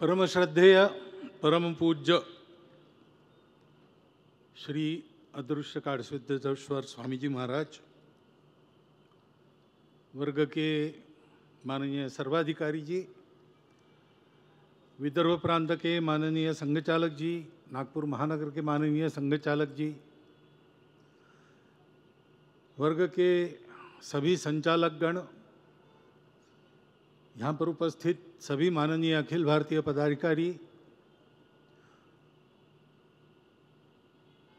परम श्रद्धेय परम पूज्य श्री अदृश्य काळसिद्धेश्वर स्वामी जी महाराज, वर्ग के माननीय सर्वाधिकारी जी, विदर्भ प्रांत के माननीय संघचालक जी, नागपुर महानगर के माननीय संघचालक जी, वर्ग के सभी संचालकगण, यहाँ पर उपस्थित सभी माननीय अखिल भारतीय पदाधिकारी,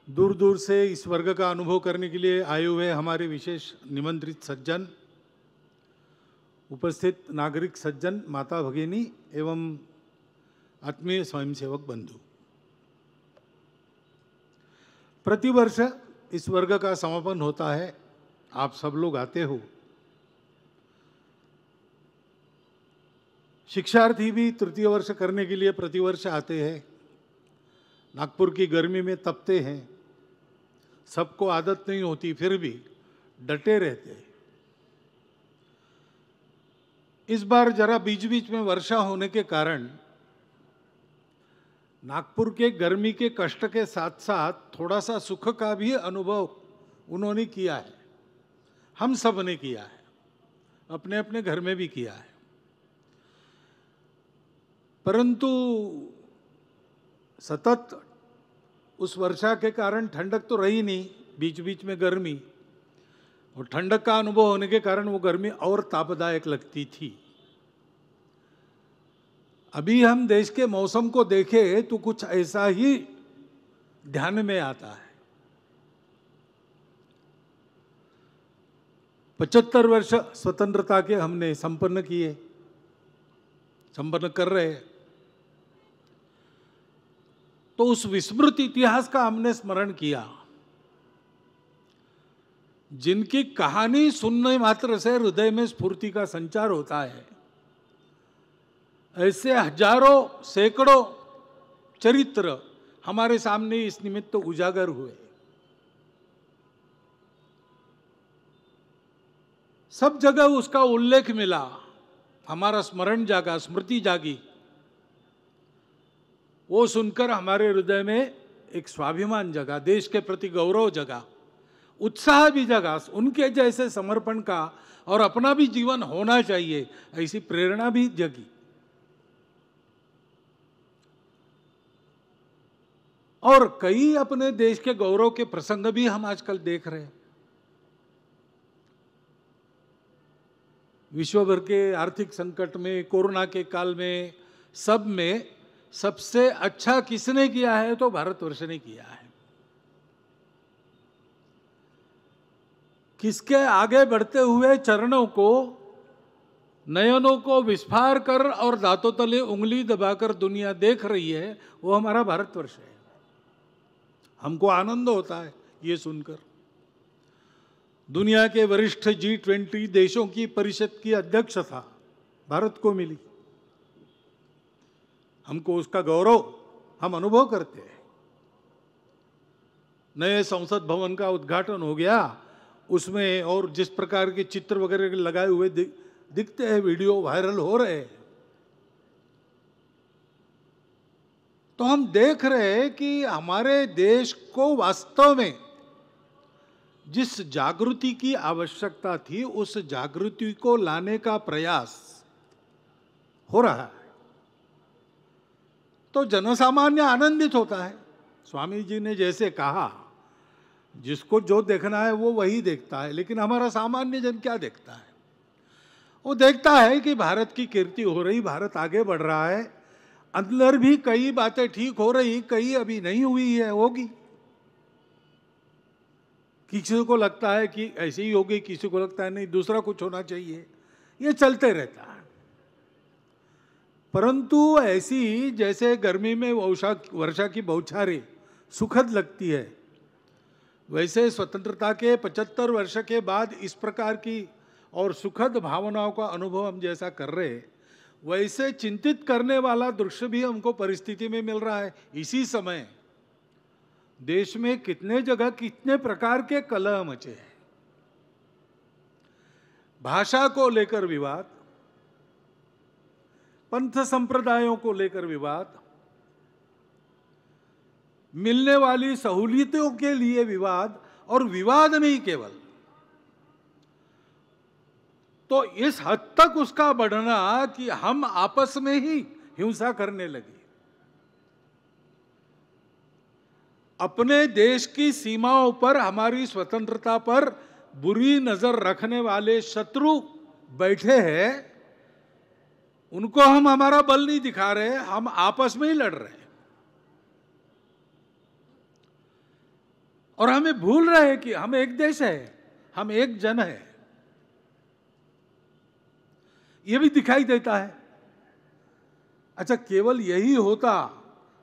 दूर दूर से इस वर्ग का अनुभव करने के लिए आए हुए हमारे विशेष निमंत्रित सज्जन, उपस्थित नागरिक सज्जन, माता भगिनी एवं आत्मीय स्वयंसेवक बंधु, प्रतिवर्ष इस वर्ग का समापन होता है। आप सब लोग आते हो। शिक्षार्थी भी तृतीय वर्ष करने के लिए प्रतिवर्ष आते हैं। नागपुर की गर्मी में तपते हैं, सबको आदत नहीं होती, फिर भी डटे रहते हैं। इस बार जरा बीच बीच में वर्षा होने के कारण नागपुर के गर्मी के कष्ट के साथ साथ थोड़ा सा सुख का भी अनुभव उन्होंने किया है, हम सब ने किया है, अपने अपने घर में भी किया है। परंतु सतत उस वर्षा के कारण ठंडक तो रही नहीं, बीच बीच में गर्मी, और ठंडक का अनुभव होने के कारण वो गर्मी और तापदायक लगती थी। अभी हम देश के मौसम को देखें तो कुछ ऐसा ही ध्यान में आता है। 75 वर्ष स्वतंत्रता के हमने संपन्न कर रहे हैं, तो उस विस्मृत इतिहास का हमने स्मरण किया, जिनकी कहानी सुनने मात्र से हृदय में स्फूर्ति का संचार होता है। ऐसे हजारों सैकड़ों चरित्र हमारे सामने इस निमित्त उजागर हुए। सब जगह उसका उल्लेख मिला, हमारा स्मरण जागा, स्मृति जागी। वो सुनकर हमारे हृदय में एक स्वाभिमान जगा, देश के प्रति गौरव जगा, उत्साह भी जगा, उनके जैसे समर्पण का और अपना भी जीवन होना चाहिए, ऐसी प्रेरणा भी जगी। और कई अपने देश के गौरव के प्रसंग भी हम आजकल देख रहे हैं। विश्व भर के आर्थिक संकट में, कोरोना के काल में, सब में सबसे अच्छा किसने किया है तो भारतवर्ष ने किया है। किसके आगे बढ़ते हुए चरणों को, नयनों को विस्फार कर और दांतों तले उंगली दबाकर दुनिया देख रही है, वो हमारा भारतवर्ष है। हमको आनंद होता है ये सुनकर। दुनिया के वरिष्ठ G20 देशों की परिषद की अध्यक्षता भारत को मिली, हमको उसका गौरव हम अनुभव करते हैं। नए संसद भवन का उद्घाटन हो गया, उसमें और जिस प्रकार के चित्र वगैरह लगाए हुए दिखते हैं, वीडियो वायरल हो रहे हैं, तो हम देख रहे हैं कि हमारे देश को वास्तव में जिस जागृति की आवश्यकता थी, उस जागृति को लाने का प्रयास हो रहा है। तो जनसामान्य आनंदित होता है। स्वामी जी ने जैसे कहा, जिसको जो देखना है वो वही देखता है, लेकिन हमारा सामान्य जन क्या देखता है? वो देखता है कि भारत की कीर्ति हो रही, भारत आगे बढ़ रहा है, अंदर भी कई बातें ठीक हो रही, कई अभी नहीं हुई है, होगी। किसी को लगता है कि ऐसे ही होगी, किसी को लगता है नहीं दूसरा कुछ होना चाहिए, ये चलते रहता है। परंतु ऐसी जैसे गर्मी में वर्षा की बौछारें सुखद लगती है, वैसे स्वतंत्रता के 75 वर्ष के बाद इस प्रकार की और सुखद भावनाओं का अनुभव हम जैसा कर रहे हैं, वैसे चिंतित करने वाला दृश्य भी हमको परिस्थिति में मिल रहा है। इसी समय देश में कितने जगह कितने प्रकार के कलह मचे हैं। भाषा को लेकर विवाद, पंथ संप्रदायों को लेकर विवाद, मिलने वाली सहूलियतों के लिए विवाद, और विवाद नहीं केवल, तो इस हद तक उसका बढ़ना कि हम आपस में ही हिंसा करने लगे। अपने देश की सीमाओं पर हमारी स्वतंत्रता पर बुरी नजर रखने वाले शत्रु बैठे हैं, उनको हम हमारा बल नहीं दिखा रहे, हम आपस में ही लड़ रहे हैं। और हमें भूल रहे हैं कि हम एक देश है, हम एक जन है। यह भी दिखाई देता है। अच्छा, केवल यही होता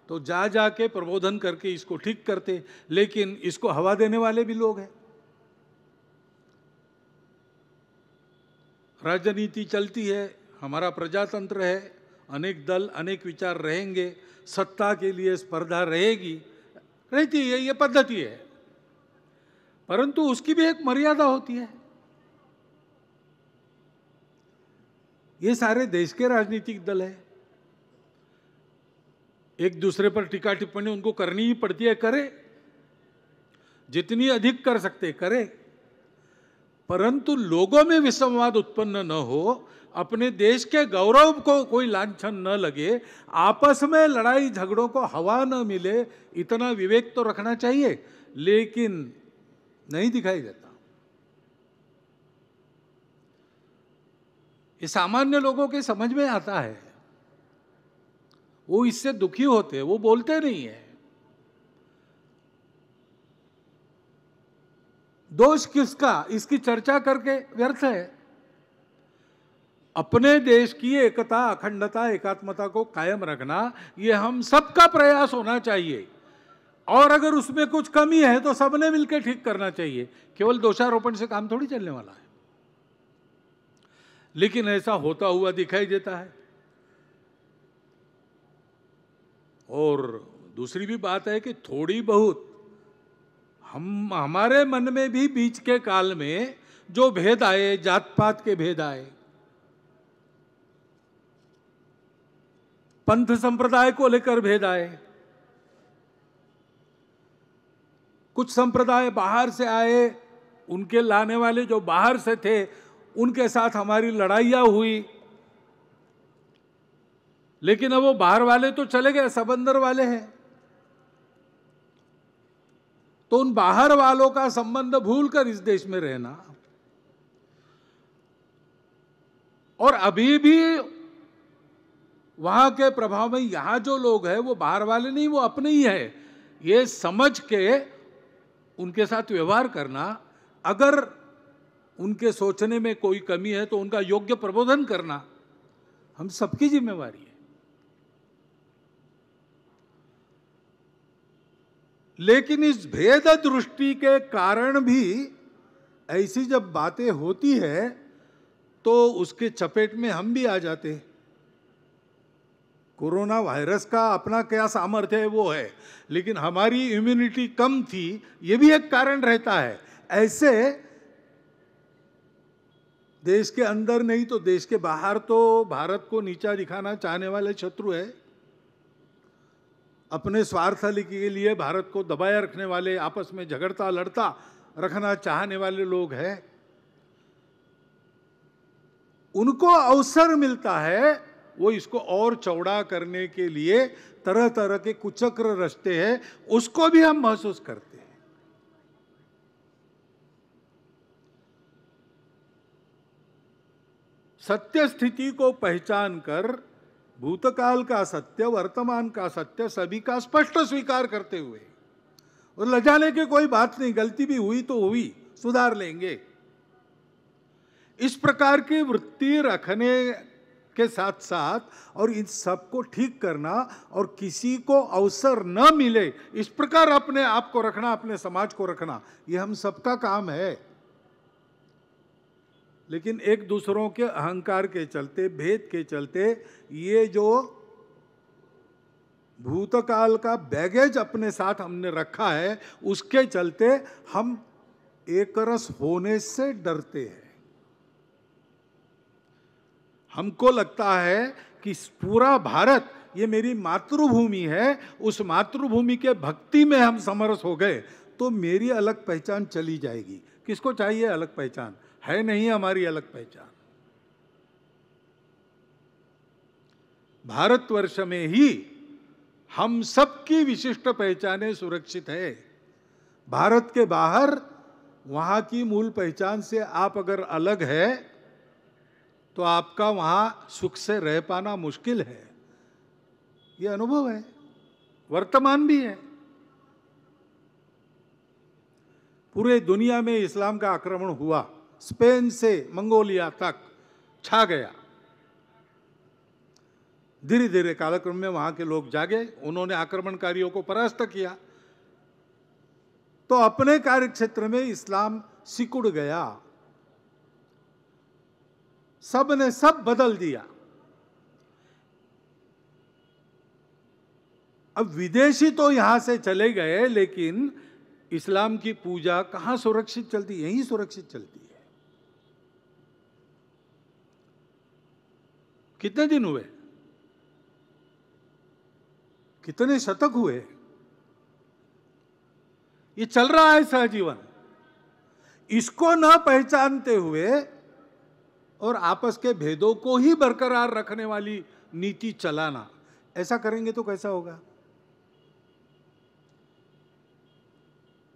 तो जा जाके प्रबोधन करके इसको ठीक करते, लेकिन इसको हवा देने वाले भी लोग हैं। राजनीति चलती है, हमारा प्रजातंत्र है, अनेक दल अनेक विचार रहेंगे, सत्ता के लिए स्पर्धा रहेगी, रहती है, ये पद्धति है, परंतु उसकी भी एक मर्यादा होती है। ये सारे देश के राजनीतिक दल है, एक दूसरे पर टीका टिप्पणी उनको करनी ही पड़ती है, करे, जितनी अधिक कर सकते करे, परंतु लोगों में विसंवाद उत्पन्न न हो, अपने देश के गौरव को कोई लांछन न लगे, आपस में लड़ाई झगड़ों को हवा न मिले, इतना विवेक तो रखना चाहिए, लेकिन नहीं दिखाई देता। ये सामान्य लोगों के समझ में आता है, वो इससे दुखी होते हैं, वो बोलते नहीं है। दोष किसका, इसकी चर्चा करके व्यर्थ है। अपने देश की एकता, अखंडता, एकात्मता को कायम रखना, ये हम सबका प्रयास होना चाहिए, और अगर उसमें कुछ कमी है तो सबने मिलकर ठीक करना चाहिए। केवल दोषारोपण से काम थोड़ी चलने वाला है। लेकिन ऐसा होता हुआ दिखाई देता है। और दूसरी भी बात है कि थोड़ी बहुत हमारे मन में भी बीच के काल में जो भेद आए, जात पात के भेद आए, पंथ संप्रदाय को लेकर भेद आए, कुछ संप्रदाय बाहर से आए, उनके लाने वाले जो बाहर से थे उनके साथ हमारी लड़ाइयां हुई, लेकिन अब वो बाहर वाले तो चले गए, सब अंदर वाले हैं, तो उन बाहर वालों का संबंध भूलकर इस देश में रहना, और अभी भी वहां के प्रभाव में यहां जो लोग हैं वो बाहर वाले नहीं, वो अपने ही है, ये समझ के उनके साथ व्यवहार करना, अगर उनके सोचने में कोई कमी है तो उनका योग्य प्रबोधन करना हम सबकी जिम्मेवारी है। लेकिन इस भेद दृष्टि के कारण भी ऐसी जब बातें होती है तो उसके चपेट में हम भी आ जाते। कोरोना वायरस का अपना क्या सामर्थ्य है वो है, लेकिन हमारी इम्यूनिटी कम थी, ये भी एक कारण रहता है। ऐसे देश के अंदर नहीं तो देश के बाहर तो भारत को नीचा दिखाना चाहने वाले शत्रु है, अपने स्वार्थ के लिए भारत को दबाए रखने वाले, आपस में झगड़ता लड़ता रखना चाहने वाले लोग हैं। उनको अवसर मिलता है, वो इसको और चौड़ा करने के लिए तरह तरह के कुचक्र रचते हैं, उसको भी हम महसूस करते हैं। सत्य स्थिति को पहचान कर भूतकाल का सत्य, वर्तमान का सत्य सभी का स्पष्ट स्वीकार करते हुए, और लजाने की कोई बात नहीं, गलती भी हुई तो हुई, सुधार लेंगे, इस प्रकार की वृत्ति रखने के साथ साथ और इन सब को ठीक करना और किसी को अवसर न मिले इस प्रकार अपने आप को रखना, अपने समाज को रखना, ये हम सबका काम है। लेकिन एक दूसरों के अहंकार के चलते, भेद के चलते, ये जो भूतकाल का बैगेज अपने साथ हमने रखा है, उसके चलते हम एकरस होने से डरते हैं। हमको लगता है कि पूरा भारत ये मेरी मातृभूमि है, उस मातृभूमि के भक्ति में हम समरस हो गए तो मेरी अलग पहचान चली जाएगी। किसको चाहिए अलग पहचान? है नहीं हमारी अलग पहचान। भारतवर्ष में ही हम सबकी विशिष्ट पहचानें सुरक्षित है। भारत के बाहर वहां की मूल पहचान से आप अगर अलग है तो आपका वहां सुख से रह पाना मुश्किल है। ये अनुभव है, वर्तमान भी है। पूरे दुनिया में इस्लाम का आक्रमण हुआ, स्पेन से मंगोलिया तक छा गया। धीरे धीरे कालक्रम में वहां के लोग जागे, उन्होंने आक्रमणकारियों को परास्त किया, तो अपने कार्यक्षेत्र में इस्लाम सिकुड़ गया। सब ने सब बदल दिया। अब विदेशी तो यहां से चले गए, लेकिन इस्लाम की पूजा कहां सुरक्षित चलती? यहीं सुरक्षित चलती है। कितने दिन हुए, कितने शतक हुए, ये चल रहा है सहजीवन। इसको न पहचानते हुए और आपस के भेदों को ही बरकरार रखने वाली नीति चलाना, ऐसा करेंगे तो कैसा होगा?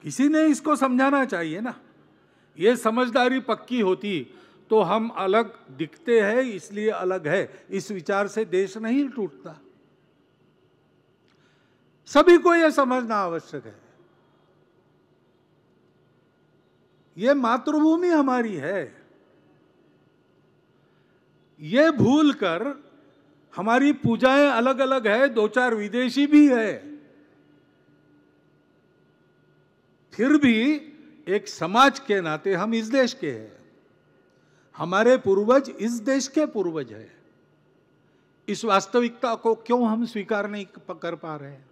किसी ने इसको समझाना चाहिए ना। ये समझदारी पक्की होती तो हम अलग दिखते हैं इसलिए अलग है, इस विचार से देश नहीं टूटता। सभी को यह समझना आवश्यक है। ये मातृभूमि हमारी है। ये भूलकर हमारी पूजाएं अलग अलग है, दो चार विदेशी भी है, फिर भी एक समाज के नाते हम इस देश के हैं। हमारे पूर्वज इस देश के पूर्वज हैं। इस वास्तविकता को क्यों हम स्वीकार नहीं कर पा रहे हैं?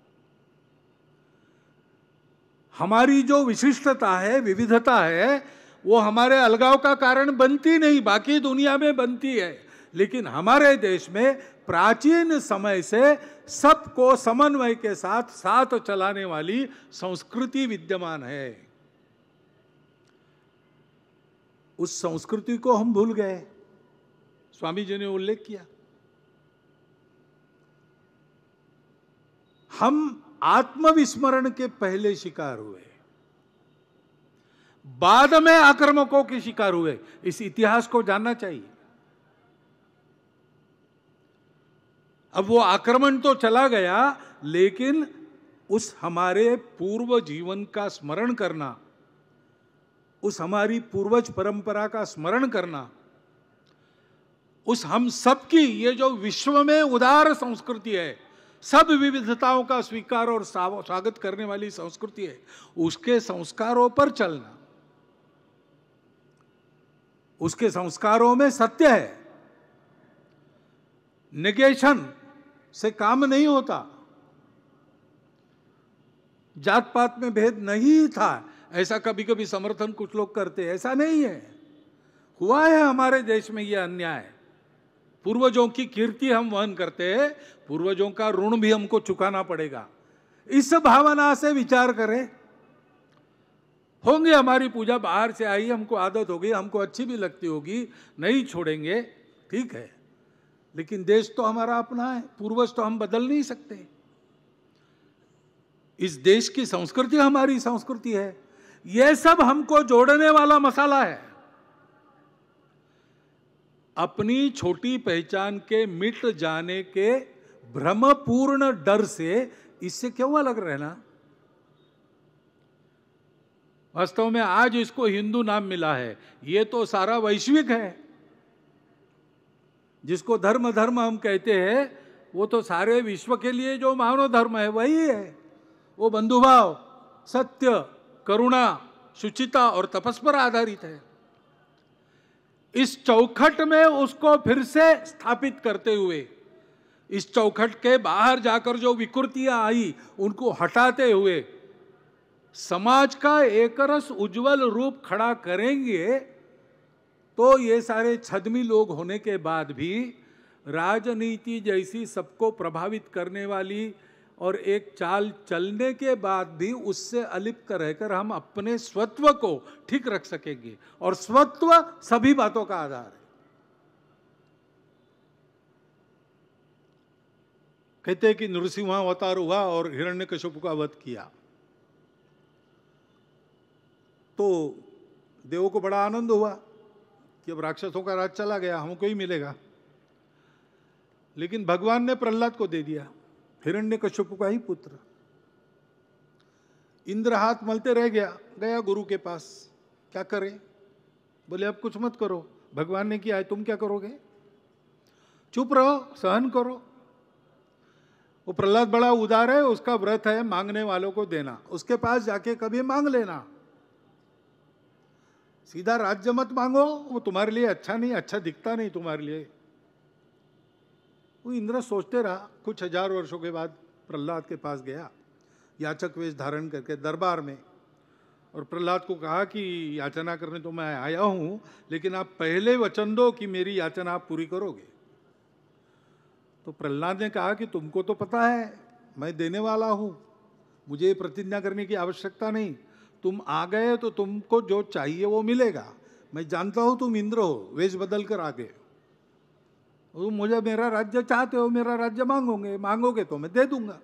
हमारी जो विशिष्टता है, विविधता है, वो हमारे अलगाव का कारण बनती नहीं, बाकी दुनिया में बनती है। लेकिन हमारे देश में प्राचीन समय से सबको समन्वय के साथ साथ चलाने वाली संस्कृति विद्यमान है। उस संस्कृति को हम भूल गए। स्वामी जी ने उल्लेख किया, हम आत्मविस्मरण के पहले शिकार हुए, बाद में आक्रामकों के शिकार हुए। इस इतिहास को जानना चाहिए। अब वो आक्रमण तो चला गया, लेकिन उस हमारे पूर्व जीवन का स्मरण करना, उस हमारी पूर्वज परंपरा का स्मरण करना, उस हम सबकी ये जो विश्व में उदार संस्कृति है, सब विविधताओं का स्वीकार और स्वागत करने वाली संस्कृति है, उसके संस्कारों पर चलना। उसके संस्कारों में सत्य है, नेगेशन से काम नहीं होता। जात पात में भेद नहीं था, ऐसा कभी कभी समर्थन कुछ लोग करते, ऐसा नहीं है। हुआ है हमारे देश में यह अन्याय। पूर्वजों की कीर्ति हम वहन करते हैं, पूर्वजों का ऋण भी हमको चुकाना पड़ेगा। इस भावना से विचार करें। होंगे हमारी पूजा बाहर से आई, हमको आदत हो गई, हमको अच्छी भी लगती होगी, नहीं छोड़ेंगे, ठीक है, लेकिन देश तो हमारा अपना है, पूर्वज तो हम बदल नहीं सकते। इस देश की संस्कृति हमारी संस्कृति है। यह सब हमको जोड़ने वाला मसाला है। अपनी छोटी पहचान के मिट जाने के भ्रमपूर्ण डर से इससे क्यों अलग रहना? वास्तव में आज इसको हिंदू नाम मिला है, ये तो सारा वैश्विक है। जिसको धर्म धर्म हम कहते हैं, वो तो सारे विश्व के लिए जो मानव धर्म है वही है। वो बंधुभाव, सत्य, करुणा, शुचिता और तपस पर आधारित है। इस चौखट में उसको फिर से स्थापित करते हुए, इस चौखट के बाहर जाकर जो विकृतियां आई उनको हटाते हुए समाज का एकरस उज्जवल रूप खड़ा करेंगे तो ये सारे छद्मी लोग होने के बाद भी राजनीति जैसी सबको प्रभावित करने वाली और एक चाल चलने के बाद भी उससे अलिप्त रहकर हम अपने स्वत्व को ठीक रख सकेंगे, और स्वत्व सभी बातों का आधार है। कहते हैं कि नृसिंह अवतार हुआ और हिरण्यकशिपु का वध किया, तो देवों को बड़ा आनंद हुआ कि अब राक्षसों का राज चला गया, हमको ही मिलेगा। लेकिन भगवान ने प्रहलाद को दे दिया, हिरण्यकशिपु का ही पुत्र। इंद्र हाथ मलते रह गया गुरु के पास, क्या करे? बोले अब कुछ मत करो, भगवान ने किया है, तुम क्या करोगे? चुप रहो, सहन करो। वो प्रहलाद बड़ा उदार है, उसका व्रत है मांगने वालों को देना, उसके पास जाके कभी मांग लेना। सीधा राज्य मत मांगो, वो तुम्हारे लिए अच्छा नहीं, अच्छा दिखता नहीं तुम्हारे लिए। वो इंद्र सोचते रहा। कुछ हजार वर्षों के बाद प्रहलाद के पास गया, याचक वेश धारण करके दरबार में, और प्रहलाद को कहा कि याचना करने तो मैं आया हूं, लेकिन आप पहले वचन दो कि मेरी याचना आप पूरी करोगे। तो प्रहलाद ने कहा कि तुमको तो पता है मैं देने वाला हूं, मुझे प्रतिज्ञा करने की आवश्यकता नहीं, तुम आ गए तो तुमको जो चाहिए वो मिलेगा। मैं जानता हूं तुम इंद्र हो, वेश बदल कर आ गए, तुम मुझे मेरा राज्य चाहते हो, मेरा राज्य मांगोगे तो मैं दे दूंगा।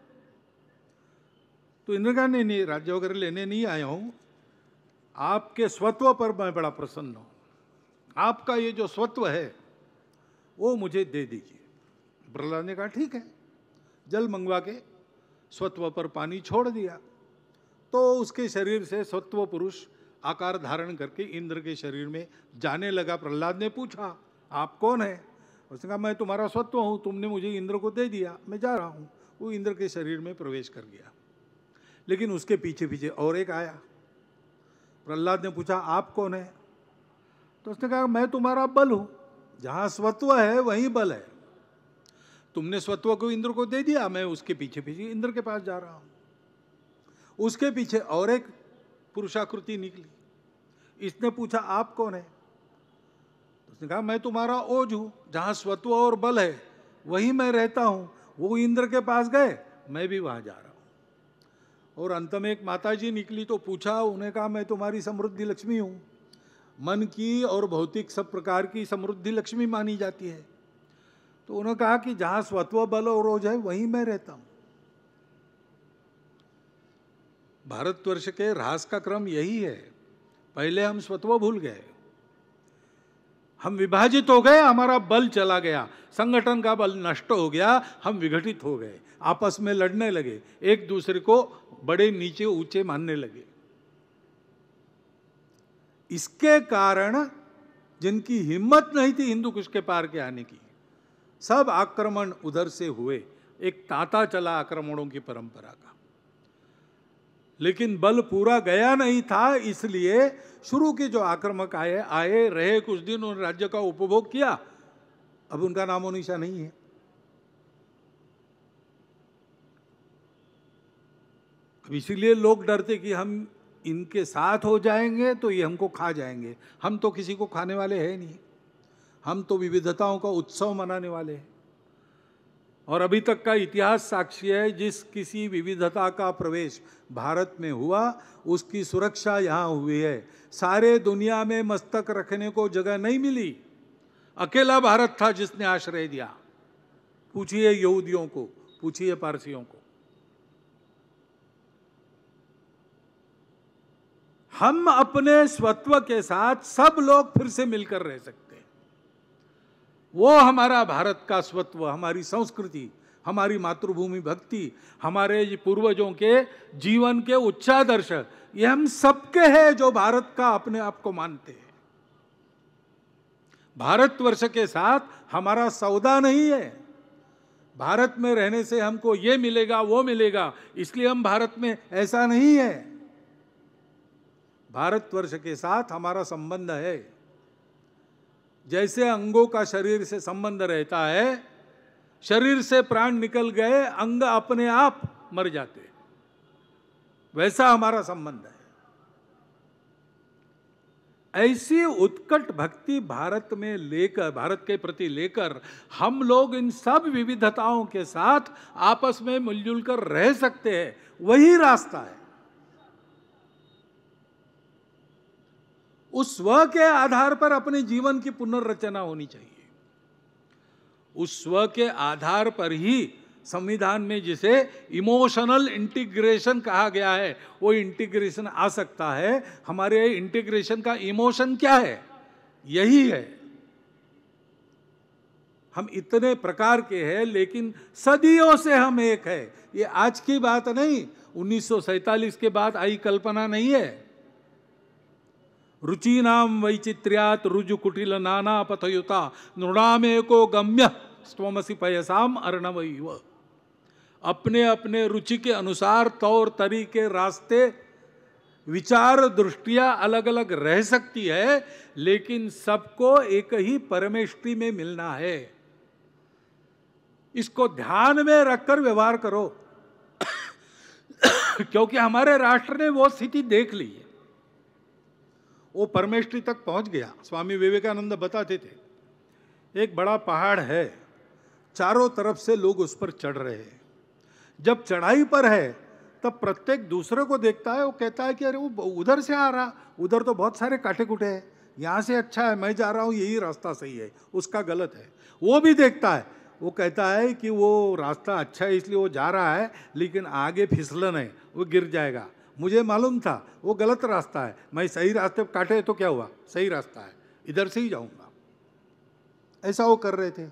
तो इंद्र कहा नहीं, राज्य वगैरह लेने नहीं आया हूं, आपके स्वत्व पर मैं बड़ा प्रसन्न हूं, आपका ये जो स्वत्व है वो मुझे दे दीजिए। प्रहलाद ने कहा ठीक है, जल मंगवा के स्वत्व पर पानी छोड़ दिया, तो उसके शरीर से स्वत्व पुरुष आकार धारण करके इंद्र के शरीर में जाने लगा। प्रहलाद ने पूछा आप कौन है? उसने कहा मैं तुम्हारा स्वत्व हूं, तुमने मुझे इंद्र को दे दिया, मैं जा रहा हूं। वो इंद्र के शरीर में प्रवेश कर गया, लेकिन उसके पीछे पीछे और एक आया। प्रहलाद ने पूछा आप कौन है? तो उसने कहा मैं तुम्हारा बल हूं, जहां स्वत्व है वहीं बल है, तुमने स्वत्व को इंद्र को दे दिया, मैं उसके पीछे पीछे इंद्र के पास जा रहा हूं। उसके पीछे और एक पुरुषाकृति निकली, इसने पूछा आप कौन है? उसने कहा मैं तुम्हारा ओज हूं, जहां स्वत्व और बल है वहीं मैं रहता हूं। वो इंद्र के पास गए, मैं भी वहां जा रहा हूं। और अंत में एक माताजी निकली, तो पूछा, उन्हें कहा मैं तुम्हारी समृद्धि लक्ष्मी हूं, मन की और भौतिक सब प्रकार की समृद्धि लक्ष्मी मानी जाती है। तो उन्होंने कहा कि जहां स्वत्व बल और ओज है वहीं मैं रहता हूं। भारतवर्ष के ह्रास का क्रम यही है, पहले हम स्वत्व भूल गए, हम विभाजित हो गए, हमारा बल चला गया, संगठन का बल नष्ट हो गया, हम विघटित हो गए, आपस में लड़ने लगे, एक दूसरे को बड़े नीचे ऊंचे मानने लगे। इसके कारण जिनकी हिम्मत नहीं थी हिंदू कुश के पार के आने की, सब आक्रमण उधर से हुए, एक तांता चला आक्रमणों की परंपरा का। लेकिन बल पूरा गया नहीं था, इसलिए शुरू के जो आक्रमक आए रहे कुछ दिन, उन राज्य का उपभोग किया, अब उनका नामो निशा नहीं है। अब इसीलिए लोग डरते कि हम इनके साथ हो जाएंगे तो ये हमको खा जाएंगे। हम तो किसी को खाने वाले हैं नहीं, हम तो विविधताओं का उत्सव मनाने वाले हैं। और अभी तक का इतिहास साक्षी है, जिस किसी विविधता का प्रवेश भारत में हुआ उसकी सुरक्षा यहाँ हुई है। सारे दुनिया में मस्तक रखने को जगह नहीं मिली, अकेला भारत था जिसने आश्रय दिया। पूछिए यहूदियों को, पूछिए पारसियों को। हम अपने स्वत्व के साथ सब लोग फिर से मिलकर रह सकते हैं। वो हमारा भारत का स्वत्व, हमारी संस्कृति, हमारी मातृभूमि भक्ति, हमारे पूर्वजों के जीवन के उच्चादर्श, ये हम सबके हैं जो भारत का अपने आप को मानते हैं। भारतवर्ष के साथ हमारा सौदा नहीं है। भारत में रहने से हमको ये मिलेगा वो मिलेगा, इसलिए हम भारत में, ऐसा नहीं है। भारतवर्ष के साथ हमारा संबंध है। जैसे अंगों का शरीर से संबंध रहता है, शरीर से प्राण निकल गए अंग अपने आप मर जाते, वैसा हमारा संबंध है। ऐसी उत्कट भक्ति भारत में लेकर, भारत के प्रति लेकर हम लोग इन सब विविधताओं के साथ आपस में मिलजुल कर रह सकते हैं, वही रास्ता है। उस स्व के आधार पर अपने जीवन की पुनर्रचना होनी चाहिए। उस स्व के आधार पर ही संविधान में जिसे इमोशनल इंटीग्रेशन कहा गया है, वो इंटीग्रेशन आ सकता है। हमारे इंटीग्रेशन का इमोशन क्या है? यही है। हम इतने प्रकार के हैं, लेकिन सदियों से हम एक है। ये आज की बात नहीं, 1947 के बाद आई कल्पना नहीं है। रुचिनाम वैचित्र्यात् रुजु कुटिल नाना पथयुता नृणामेको गम्य स्वमसि पयसाम अर्णवैव। अपने अपने रुचि के अनुसार तौर तरीके, रास्ते, विचार, दृष्टियां अलग अलग रह सकती है, लेकिन सबको एक ही परमेष्टि में मिलना है। इसको ध्यान में रखकर व्यवहार करो क्योंकि हमारे राष्ट्र ने वो स्थिति देख ली है, वो परमेष्टि तक पहुंच गया। स्वामी विवेकानंद बताते थे, एक बड़ा पहाड़ है, चारों तरफ से लोग उस पर चढ़ रहे हैं। जब चढ़ाई पर है तब प्रत्येक दूसरे को देखता है, वो कहता है कि अरे वो उधर से आ रहा, उधर तो बहुत सारे कांटे कुटे हैं, यहाँ से अच्छा है, मैं जा रहा हूँ, यही रास्ता सही है, उसका गलत है। वो भी देखता है, वो कहता है कि वो रास्ता अच्छा है इसलिए वो जा रहा है, लेकिन आगे फिसलन है, वो गिर जाएगा। मुझे मालूम था वो गलत रास्ता है, मैं सही रास्ते पर काटे तो क्या हुआ, सही रास्ता है, इधर से ही जाऊँगा। ऐसा वो कर रहे थे।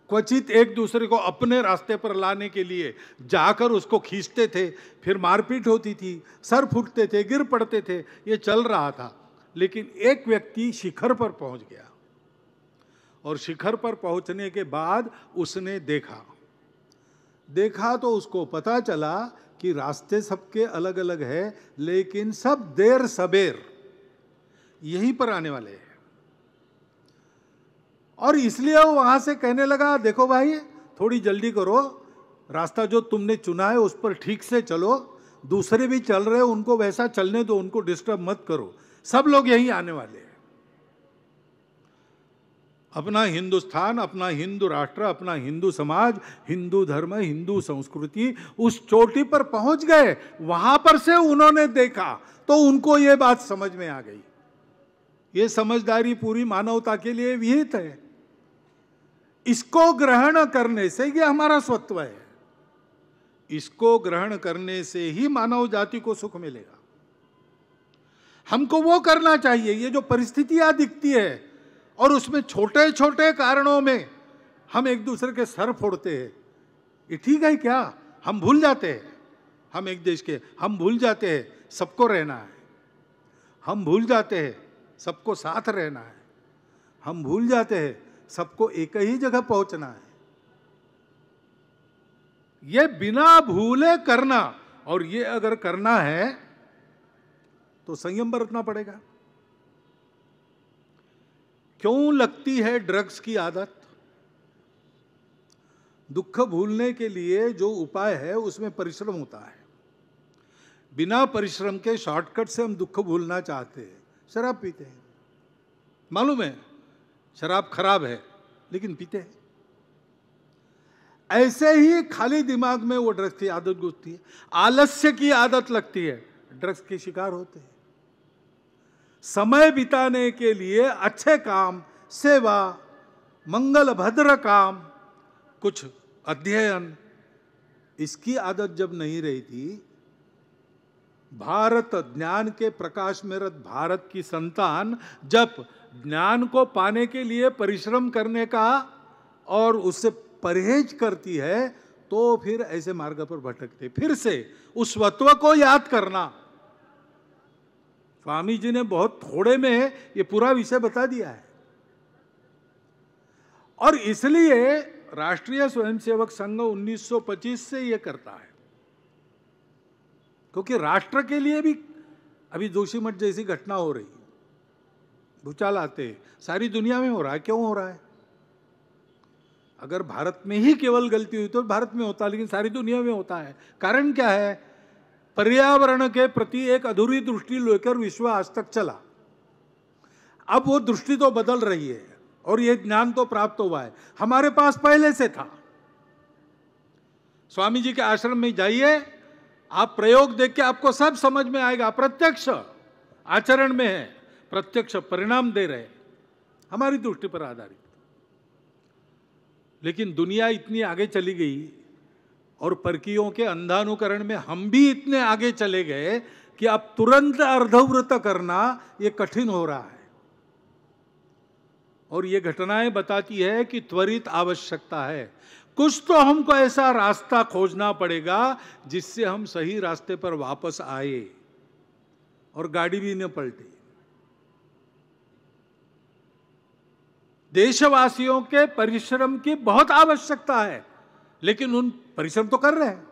क्वचित एक दूसरे को अपने रास्ते पर लाने के लिए जाकर उसको खींचते थे, फिर मारपीट होती थी, सर फूटते थे, गिर पड़ते थे, ये चल रहा था। लेकिन एक व्यक्ति शिखर पर पहुंच गया, और शिखर पर पहुंचने के बाद उसने देखा तो उसको पता चला कि रास्ते सबके अलग अलग है, लेकिन सब देर सबेर यहीं पर आने वाले हैं। और इसलिए वो वहां से कहने लगा, देखो भाई थोड़ी जल्दी करो, रास्ता जो तुमने चुना है उस पर ठीक से चलो, दूसरे भी चल रहे हैं उनको वैसा चलने दो, उनको डिस्टर्ब मत करो, सब लोग यहीं आने वाले हैं। अपना हिंदुस्तान, अपना हिंदू राष्ट्र, अपना हिंदू समाज, हिंदू धर्म, हिंदू संस्कृति उस चोटी पर पहुंच गए। वहां पर से उन्होंने देखा तो उनको ये बात समझ में आ गई। ये समझदारी पूरी मानवता के लिए विहित है। इसको ग्रहण करने से ये हमारा स्वत्व है, इसको ग्रहण करने से ही मानव जाति को सुख मिलेगा। हमको वो करना चाहिए। ये जो परिस्थितियां दिखती है और उसमें छोटे छोटे कारणों में हम एक दूसरे के सर फोड़ते हैं, ये ठीक है क्या? हम भूल जाते हैं हम एक देश के, हम भूल जाते हैं सबको रहना है, हम भूल जाते हैं सबको साथ रहना है, हम भूल जाते हैं सबको एक ही जगह पहुंचना है। ये बिना भूले करना, और ये अगर करना है तो संयम बरतना पड़ेगा। क्यों लगती है ड्रग्स की आदत? दुख भूलने के लिए जो उपाय है उसमें परिश्रम होता है। बिना परिश्रम के शॉर्टकट से हम दुख भूलना चाहते हैं, शराब पीते हैं। मालूम है शराब खराब है, लेकिन पीते हैं। ऐसे ही खाली दिमाग में वो ड्रग्स की आदत घुसती है, आलस्य की आदत लगती है, ड्रग्स के शिकार होते हैं। समय बिताने के लिए अच्छे काम, सेवा, मंगल भद्र काम, कुछ अध्ययन, इसकी आदत जब नहीं रही थी, भारत ज्ञान के प्रकाश में रत भारत की संतान जब ज्ञान को पाने के लिए परिश्रम करने का और उससे परहेज करती है, तो फिर ऐसे मार्ग पर भटकते। फिर से उस स्वत्व को याद करना। स्वामी जी ने बहुत थोड़े में ये पूरा विषय बता दिया है, और इसलिए राष्ट्रीय स्वयंसेवक संघ 1925 से ये करता है, क्योंकि राष्ट्र के लिए भी अभी जोशीमठ जैसी घटना हो रही, भूचाल आते, सारी दुनिया में हो रहा है। क्यों हो रहा है? अगर भारत में ही केवल गलती हुई तो भारत में होता, लेकिन सारी दुनिया में होता है। कारण क्या है? पर्यावरण के प्रति एक अधूरी दृष्टि लेकर विश्व आज तक चला। अब वो दृष्टि तो बदल रही है और ये ज्ञान तो प्राप्त हुआ है, हमारे पास पहले से था। स्वामी जी के आश्रम में जाइए, आप प्रयोग देख के आपको सब समझ में आएगा, प्रत्यक्ष आचरण में है, प्रत्यक्ष परिणाम दे रहे, हमारी दृष्टि पर आधारित। लेकिन दुनिया इतनी आगे चली गई और परकियों के अंधानुकरण में हम भी इतने आगे चले गए कि अब तुरंत अर्धव्रत करना ये कठिन हो रहा है। और ये घटनाएं बताती है कि त्वरित आवश्यकता है, कुछ तो हमको ऐसा रास्ता खोजना पड़ेगा जिससे हम सही रास्ते पर वापस आए और गाड़ी भी न पलटे। देशवासियों के परिश्रम की बहुत आवश्यकता है, लेकिन उन परिश्रम तो कर रहे हैं।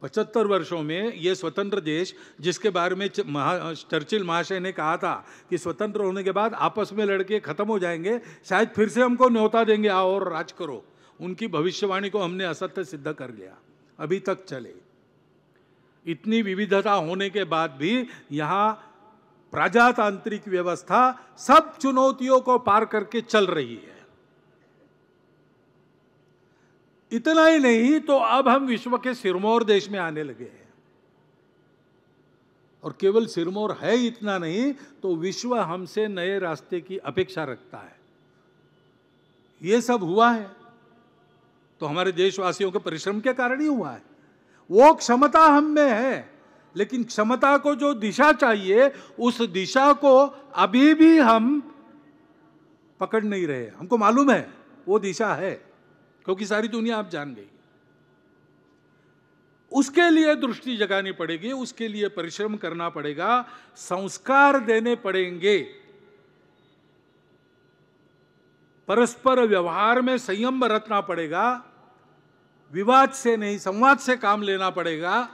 75 वर्षों में ये स्वतंत्र देश, जिसके बारे में चर्चिल महाशय ने कहा था कि स्वतंत्र होने के बाद आपस में लड़के खत्म हो जाएंगे, शायद फिर से हमको न्योता देंगे, आओ और राज करो, उनकी भविष्यवाणी को हमने असत्य सिद्ध कर लिया। अभी तक चले। इतनी विविधता होने के बाद भी यहाँ प्रजातांत्रिक व्यवस्था सब चुनौतियों को पार करके चल रही है। इतना ही नहीं तो अब हम विश्व के सिरमौर देश में आने लगे हैं, और केवल सिरमौर है इतना नहीं तो विश्व हमसे नए रास्ते की अपेक्षा रखता है। ये सब हुआ है तो हमारे देशवासियों के परिश्रम के कारण ही हुआ है। वो क्षमता हम में है, लेकिन क्षमता को जो दिशा चाहिए उस दिशा को अभी भी हम पकड़ नहीं रहे। हमको मालूम है वो दिशा है, क्योंकि सारी दुनिया आप जान गई। उसके लिए दृष्टि जगानी पड़ेगी, उसके लिए परिश्रम करना पड़ेगा, संस्कार देने पड़ेंगे, परस्पर व्यवहार में संयम बरतना पड़ेगा, विवाद से नहीं संवाद से काम लेना पड़ेगा।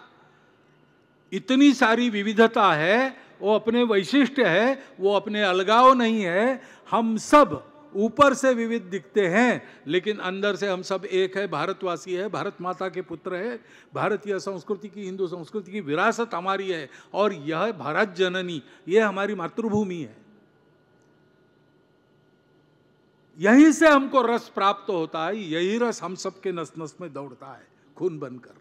इतनी सारी विविधता है, वो अपने वैशिष्ट्य है, वो अपने अलगाव नहीं है। हम सब ऊपर से विविध दिखते हैं, लेकिन अंदर से हम सब एक है, भारतवासी है, भारत माता के पुत्र है, भारतीय संस्कृति की, हिंदू संस्कृति की विरासत हमारी है, और यह भारत जननी, यह हमारी मातृभूमि है। यहीं से हमको रस प्राप्त होता है, यही रस हम सबके नस नस में दौड़ता है खून बनकर।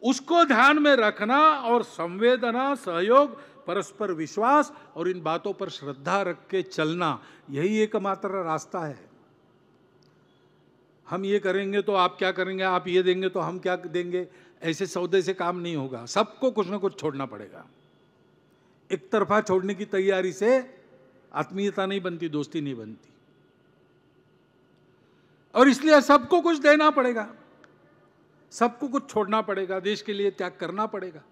उसको ध्यान में रखना और संवेदना, सहयोग, परस्पर विश्वास और इन बातों पर श्रद्धा रख के चलना, यही एकमात्र रास्ता है। हम ये करेंगे तो आप क्या करेंगे, आप ये देंगे तो हम क्या देंगे, ऐसे सौदे से काम नहीं होगा। सबको कुछ ना कुछ छोड़ना पड़ेगा। एक तरफा छोड़ने की तैयारी से आत्मीयता नहीं बनती, दोस्ती नहीं बनती, और इसलिए सबको कुछ देना पड़ेगा, सबको कुछ छोड़ना पड़ेगा, देश के लिए त्याग करना पड़ेगा।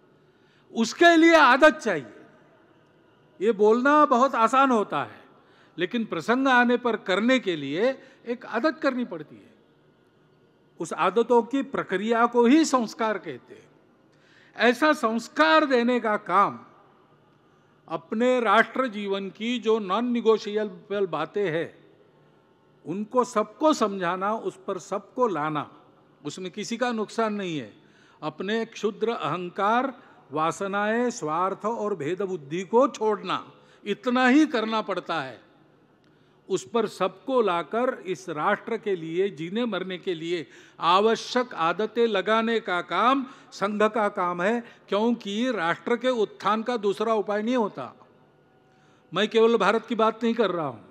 उसके लिए आदत चाहिए। ये बोलना बहुत आसान होता है, लेकिन प्रसंग आने पर करने के लिए एक आदत करनी पड़ती है। उस आदतों की प्रक्रिया को ही संस्कार कहते हैं। ऐसा संस्कार देने का काम अपने राष्ट्र जीवन की जो नॉन निगोशिएबल बातें हैं, उनको सबको समझाना, उस पर सबको लाना, उसमें किसी का नुकसान नहीं है। अपने क्षुद्र अहंकार, वासनाएं, स्वार्थ और भेद बुद्धि को छोड़ना, इतना ही करना पड़ता है। उस पर सबको लाकर इस राष्ट्र के लिए, जीने मरने के लिए आवश्यक आदतें लगाने का काम संघ का काम है, क्योंकि राष्ट्र के उत्थान का दूसरा उपाय नहीं होता। मैं केवल भारत की बात नहीं कर रहा हूं।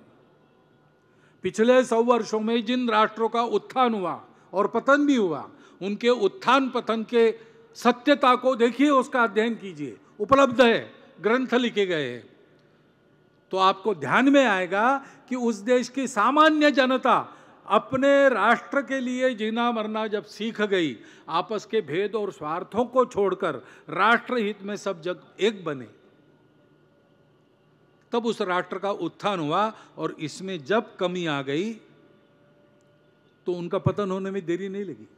पिछले 100 वर्षों में जिन राष्ट्रों का उत्थान हुआ और पतन भी हुआ, उनके उत्थान पतन के सत्यता को देखिए, उसका अध्ययन कीजिए, उपलब्ध है, ग्रंथ लिखे गए हैं, तो आपको ध्यान में आएगा कि उस देश की सामान्य जनता अपने राष्ट्र के लिए जीना मरना जब सीख गई, आपस के भेद और स्वार्थों को छोड़कर राष्ट्र हित में सब जग एक बने, तब उस राष्ट्र का उत्थान हुआ। और इसमें जब कमी आ गई तो उनका पतन होने में देरी नहीं लगी।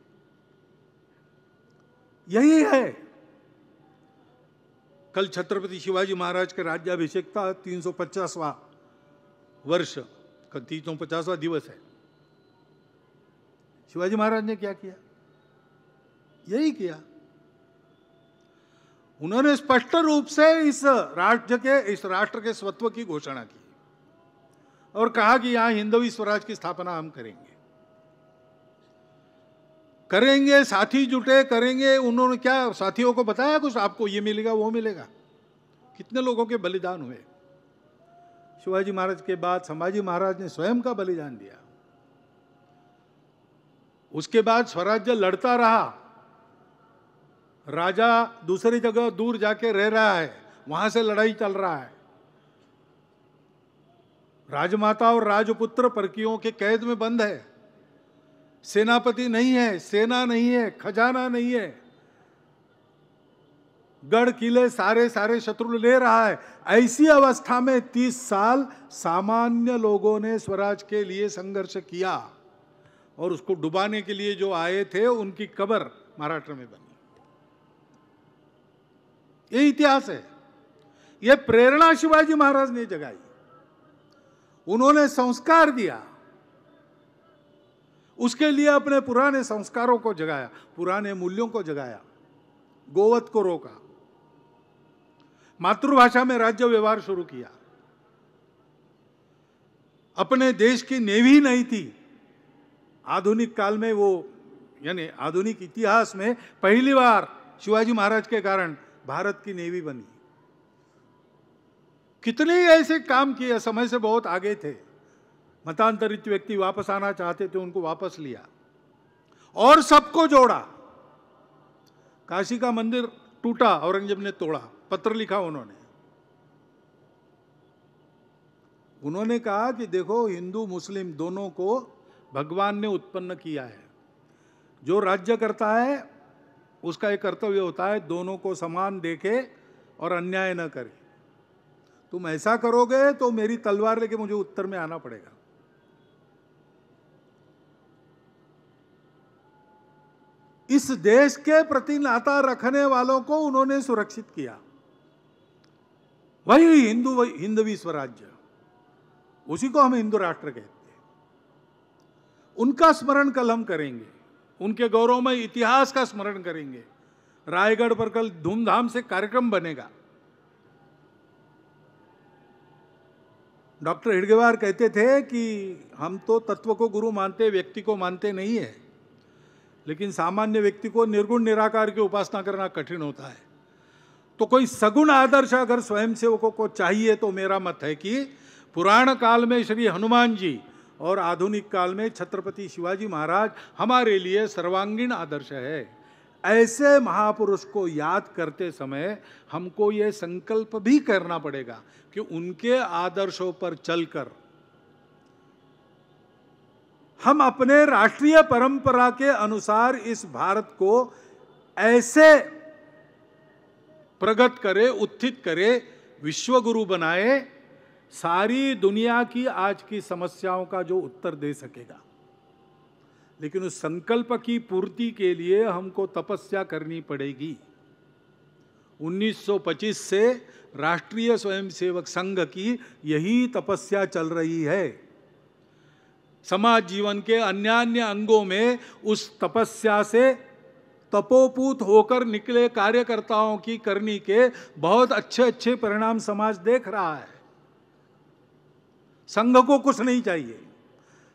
यही है। कल छत्रपति शिवाजी महाराज के राज्याभिषेक का 350वां वर्ष, 350वां दिवस है। शिवाजी महाराज ने क्या किया? यही किया। उन्होंने स्पष्ट रूप से इस राष्ट्र के स्वत्व की घोषणा की और कहा कि यहां हिंदवी स्वराज की स्थापना हम करेंगे। साथी जुटे, करेंगे। उन्होंने क्या साथियों को बताया कुछ, आपको ये मिलेगा वो मिलेगा? कितने लोगों के बलिदान हुए? शिवाजी महाराज के बाद संभाजी महाराज ने स्वयं का बलिदान दिया। उसके बाद स्वराज्य लड़ता रहा। राजा दूसरी जगह दूर जाके रह रहा है, वहां से लड़ाई चल रहा है। राजमाता और राजपुत्र परकियों के कैद में बंद है। सेनापति नहीं है, सेना नहीं है, खजाना नहीं है, गढ़ किले सारे शत्रु ले रहा है। ऐसी अवस्था में 30 साल सामान्य लोगों ने स्वराज के लिए संघर्ष किया और उसको डुबाने के लिए जो आए थे उनकी कब्र महाराष्ट्र में बनी। ये इतिहास है। ये प्रेरणा शिवाजी महाराज ने जगाई। उन्होंने संस्कार दिया, उसके लिए अपने पुराने संस्कारों को जगाया, पुराने मूल्यों को जगाया, गोवध को रोका, मातृभाषा में राज्य व्यवहार शुरू किया। अपने देश की नेवी नहीं थी आधुनिक काल में, वो यानी आधुनिक इतिहास में पहली बार शिवाजी महाराज के कारण भारत की नेवी बनी। कितने ऐसे काम किए, समय से बहुत आगे थे। मतांतरित व्यक्ति वापस आना चाहते थे, उनको वापस लिया और सबको जोड़ा। काशी का मंदिर टूटा, औरंगजेब ने तोड़ा, पत्र लिखा उन्होंने कहा कि देखो, हिंदू मुस्लिम दोनों को भगवान ने उत्पन्न किया है। जो राज्य करता है उसका एक कर्तव्य होता है दोनों को समान देखे और अन्याय न करे। तुम ऐसा करोगे तो मेरी तलवार लेके मुझे उत्तर में आना पड़ेगा। इस देश के प्रति नाता रखने वालों को उन्होंने सुरक्षित किया। वही हिंदवी स्वराज्य, उसी को हम हिंदू राष्ट्र कहते हैं। उनका स्मरण कल हम करेंगे, उनके गौरवमय इतिहास का स्मरण करेंगे। रायगढ़ पर कल धूमधाम से कार्यक्रम बनेगा। डॉक्टर हेडगेवार कहते थे कि हम तो तत्व को गुरु मानते, व्यक्ति को मानते नहीं है, लेकिन सामान्य व्यक्ति को निर्गुण निराकार की उपासना करना कठिन होता है। तो कोई सगुण आदर्श अगर स्वयंसेवकों को चाहिए तो मेरा मत है कि पुराण काल में श्री हनुमान जी और आधुनिक काल में छत्रपति शिवाजी महाराज हमारे लिए सर्वांगीण आदर्श है। ऐसे महापुरुष को याद करते समय हमको ये संकल्प भी करना पड़ेगा कि उनके आदर्शों पर चलकर हम अपने राष्ट्रीय परंपरा के अनुसार इस भारत को ऐसे प्रगत करे, उत्थित करे, विश्वगुरु बनाए, सारी दुनिया की आज की समस्याओं का जो उत्तर दे सकेगा। लेकिन उस संकल्प की पूर्ति के लिए हमको तपस्या करनी पड़ेगी। 1925 से राष्ट्रीय स्वयंसेवक संघ की यही तपस्या चल रही है। समाज जीवन के अन्य अंगों में उस तपस्या से तपोपूत होकर निकले कार्यकर्ताओं की करनी के बहुत अच्छे परिणाम समाज देख रहा है। संघ को कुछ नहीं चाहिए,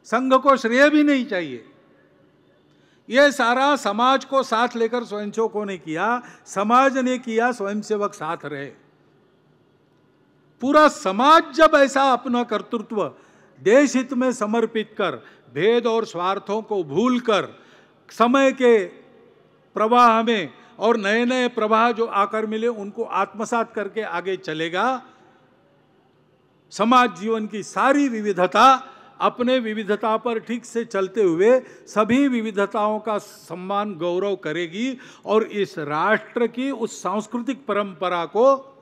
संघ को श्रेय भी नहीं चाहिए। यह सारा समाज को साथ लेकर स्वयंसेवकों ने किया, समाज ने किया, स्वयंसेवक साथ रहे। पूरा समाज जब ऐसा अपना कर्तृत्व देश हित में समर्पित कर, भेद और स्वार्थों को भूलकर समय के प्रवाह में और नए नए प्रवाह जो आकर मिले उनको आत्मसात करके आगे चलेगा, समाज जीवन की सारी विविधता अपने विविधता पर ठीक से चलते हुए सभी विविधताओं का सम्मान गौरव करेगी और इस राष्ट्र की उस सांस्कृतिक परंपरा को,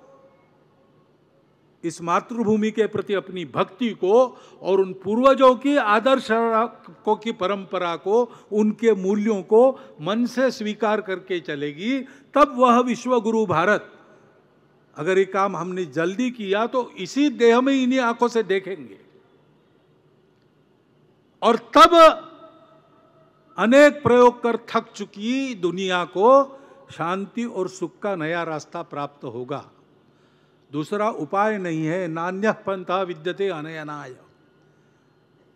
इस मातृभूमि के प्रति अपनी भक्ति को और उन पूर्वजों की आदर्श की परंपरा को, उनके मूल्यों को मन से स्वीकार करके चलेगी। तब वह विश्वगुरु भारत, अगर ये काम हमने जल्दी किया तो इसी देह में इन्हीं आंखों से देखेंगे और तब अनेक प्रयोग कर थक चुकी दुनिया को शांति और सुख का नया रास्ता प्राप्त होगा। दूसरा उपाय नहीं है। नान्यः पंथा विद्यते अनयनाय।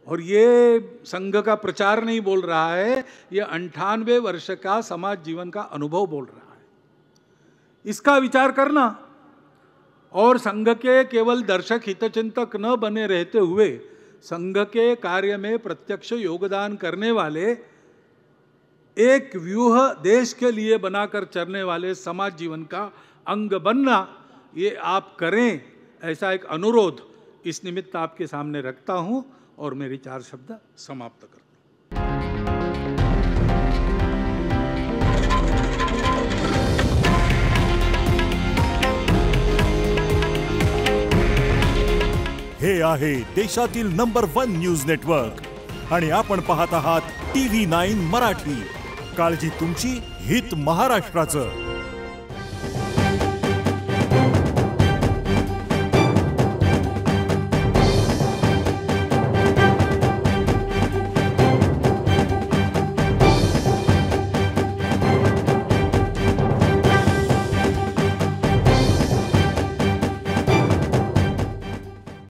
और ये संघ का प्रचार नहीं बोल रहा है, ये 98 वर्ष का समाज जीवन का अनुभव बोल रहा है। इसका विचार करना और संघ के केवल दर्शक हितचिंतक न बने रहते हुए संघ के कार्य में प्रत्यक्ष योगदान करने वाले, एक व्यूह देश के लिए बनाकर चलने वाले समाज जीवन का अंग बनना, ये आप करें, ऐसा एक अनुरोध इस निमित्त आपके सामने रखता हूं और मेरी 4 शब्द समाप्त करता हूं। हे आहे देशातील नंबर 1 न्यूज नेटवर्क आणि आपण पाहत आहात TV9 मराठी। काळजी तुमची, हित महाराष्ट्राचं।